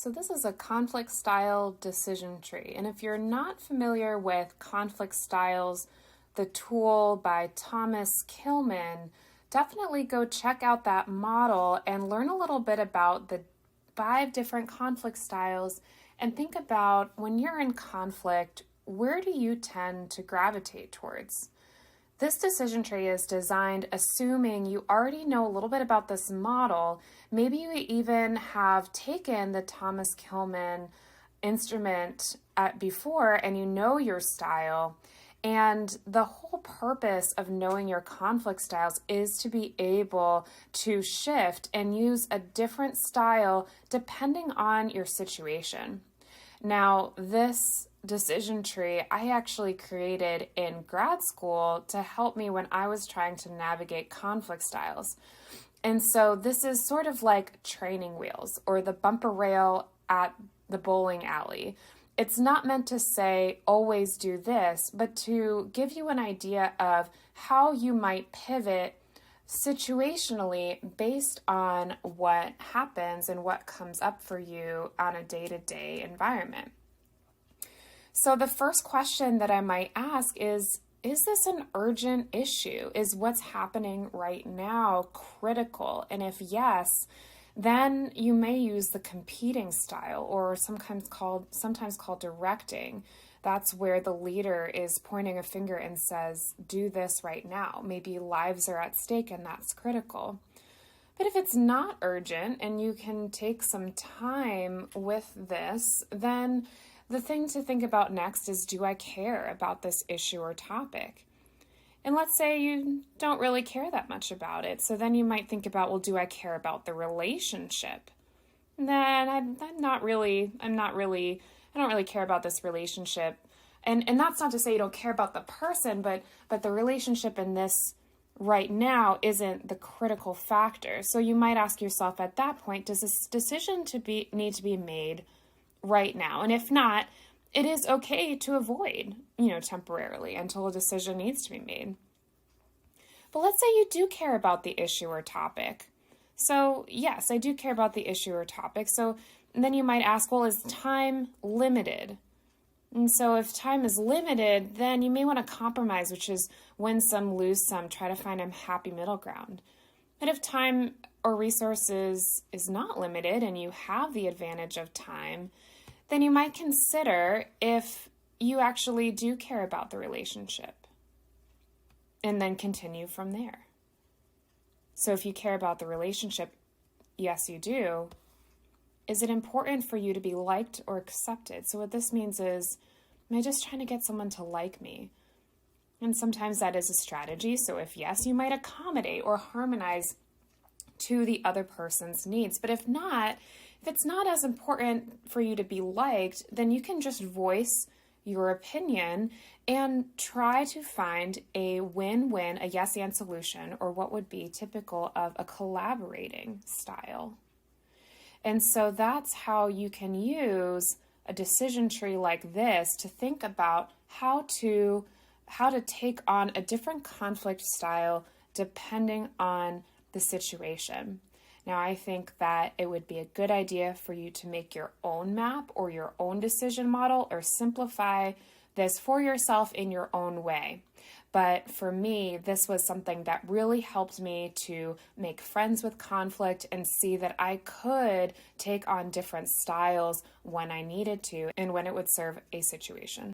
So this is a conflict style decision tree. And if you're not familiar with conflict styles, the tool by Thomas Kilmann, definitely go check out that model and learn a little bit about the 5 different conflict styles and think about when you're in conflict, where do you tend to gravitate towards? This decision tree is designed assuming you already know a little bit about this model. Maybe you even have taken the Thomas Kilmann instrument before and you know your style. And the whole purpose of knowing your conflict styles is to be able to shift and use a different style depending on your situation. Now, this decision tree I actually created in grad school to help me when I was trying to navigate conflict styles. And so this is sort of like training wheels or the bumper rail at the bowling alley. It's not meant to say always do this, but to give you an idea of how you might pivot situationally based on what happens and what comes up for you on a day-to-day environment. So the first question that I might ask is this an urgent issue? Is what's happening right now critical? And if yes, then you may use the competing style or sometimes called directing. That's where the leader is pointing a finger and says, do this right now. Maybe lives are at stake and that's critical. But if it's not urgent and you can take some time with this, then the thing to think about next is, do I care about this issue or topic? And let's say you don't really care that much about it. So then you might think about, well, do I care about the relationship? Then I don't really care about this relationship. And that's not to say you don't care about the person, but the relationship in this right now isn't the critical factor. So you might ask yourself at that point, does this decision need to be made right now? And if not, it is okay to avoid, temporarily until a decision needs to be made. But let's say you do care about the issue or topic. So yes, I do care about the issue or topic. So then you might ask, well, is time limited? And so if time is limited, then you may want to compromise, which is win some, lose some, try to find a happy middle ground. But if time or resources is not limited and you have the advantage of time, then you might consider if you actually do care about the relationship and then continue from there. So if you care about the relationship, yes, you do. Is it important for you to be liked or accepted? So what this means is, am I just trying to get someone to like me? And sometimes that is a strategy. So if yes, you might accommodate or harmonize to the other person's needs. But if it's not as important for you to be liked, then you can just voice your opinion and try to find a win-win, a yes-and solution, or what would be typical of a collaborating style. And so that's how you can use a decision tree like this to think about how to take on a different conflict style depending on the situation. Now, I think that it would be a good idea for you to make your own map or your own decision model or simplify this for yourself in your own way. But for me, this was something that really helped me to make friends with conflict and see that I could take on different styles when I needed to and when it would serve a situation.